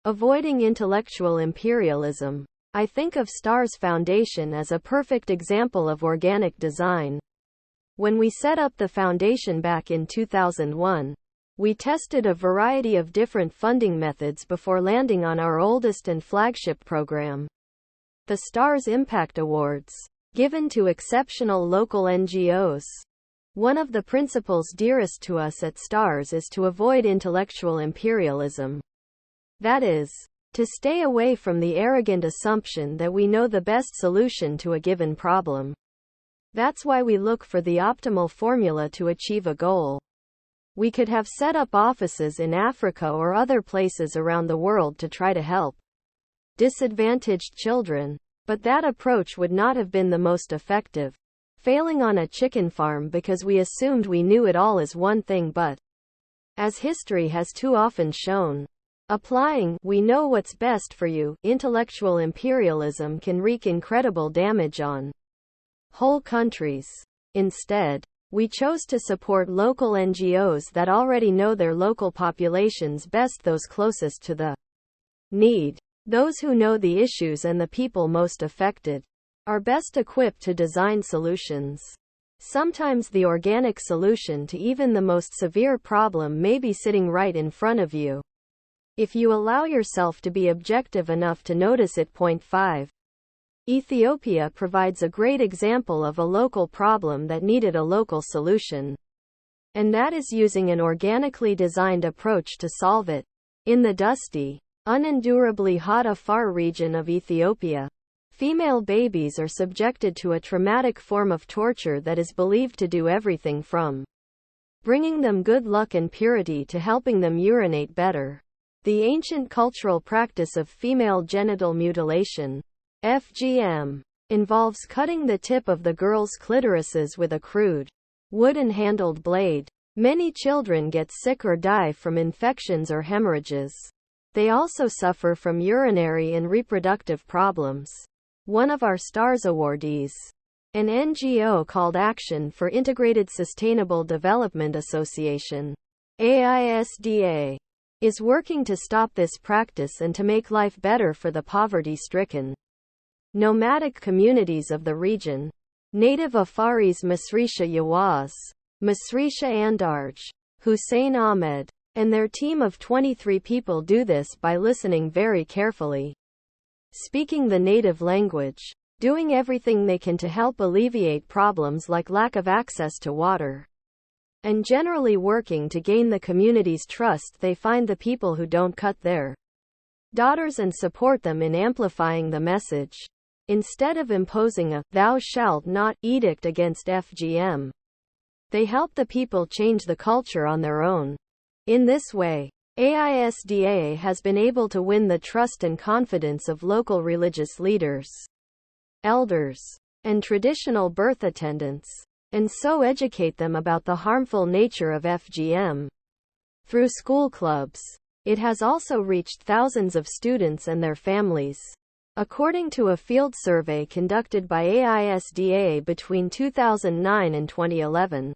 Avoiding intellectual imperialism. I think of STARS Foundation as a perfect example of organic design. When we set up the foundation back in 2001, we tested a variety of different funding methods before landing on our oldest and flagship program, the STARS Impact Awards, given to exceptional local NGOs. One of the principles dearest to us at STARS is to avoid intellectual imperialism. That is, to stay away from the arrogant assumption that we know the best solution to a given problem. That's why we look for the optimal formula to achieve a goal. We could have set up offices in Africa or other places around the world to try to help disadvantaged children, but that approach would not have been the most effective. Failing on a chicken farm because we assumed we knew it all is one thing, but, as history has too often shown, applying "we know what's best for you" intellectual imperialism can wreak incredible damage on whole countries. Instead, we chose to support local NGOs that already know their local populations best, those closest to the need. Those who know the issues and the people most affected are best equipped to design solutions. Sometimes the organic solution to even the most severe problem may be sitting right in front of you, if you allow yourself to be objective enough to notice it. 5. Ethiopia provides a great example of a local problem that needed a local solution, and that is using an organically designed approach to solve it. In the dusty, unendurably hot Afar region of Ethiopia, female babies are subjected to a traumatic form of torture that is believed to do everything from bringing them good luck and purity to helping them urinate better. The ancient cultural practice of female genital mutilation, FGM, involves cutting the tip of the girls' clitorises with a crude, wooden-handled blade. Many children get sick or die from infections or hemorrhages. They also suffer from urinary and reproductive problems. One of our STARS awardees, an NGO called Action for Integrated Sustainable Development Association, AISDA, is working to stop this practice and to make life better for the poverty-stricken nomadic communities of the region. Native Afaris Masrisha Yawaz, Masrisha Andarj, Hussein Ahmed, and their team of 23 people do this by listening very carefully, speaking the native language, doing everything they can to help alleviate problems like lack of access to water, and generally working to gain the community's trust. They find the people who don't cut their daughters and support them in amplifying the message. Instead of imposing a "thou shalt not" edict against FGM, they help the people change the culture on their own. In this way, AISDA has been able to win the trust and confidence of local religious leaders, elders, and traditional birth attendants, and so educate them about the harmful nature of FGM. Through school clubs, it has also reached thousands of students and their families. According to a field survey conducted by AISDA between 2009 and 2011,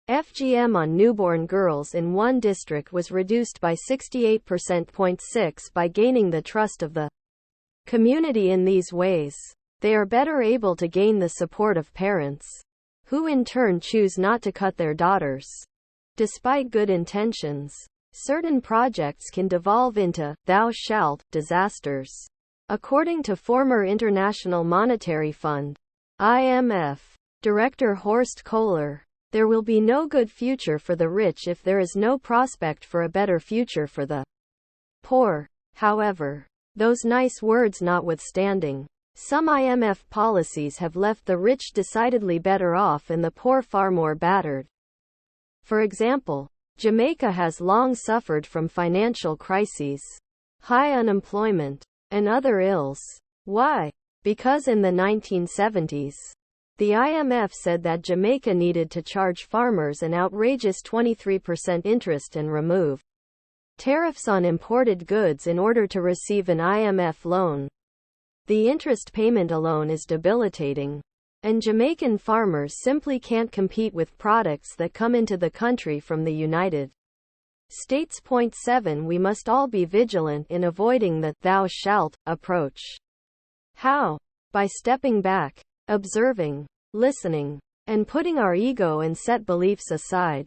FGM on newborn girls in one district was reduced by 68%. By gaining the trust of the community in these ways, they are better able to gain the support of parents, who in turn choose not to cut their daughters. Despite good intentions, certain projects can devolve into "thou shalt" disasters. According to former International Monetary Fund, IMF, Director Horst Kohler, there will be no good future for the rich if there is no prospect for a better future for the poor. However, those nice words notwithstanding, some IMF policies have left the rich decidedly better off and the poor far more battered. For example, Jamaica has long suffered from financial crises, high unemployment, and other ills. Why? Because in the 1970s, the IMF said that Jamaica needed to charge farmers an outrageous 23% interest and remove tariffs on imported goods in order to receive an IMF loan. The interest payment alone is debilitating, and Jamaican farmers simply can't compete with products that come into the country from the United States point 7 we must all be vigilant in avoiding the thou shalt approach. How? By stepping back, observing, listening, and putting our ego and set beliefs aside.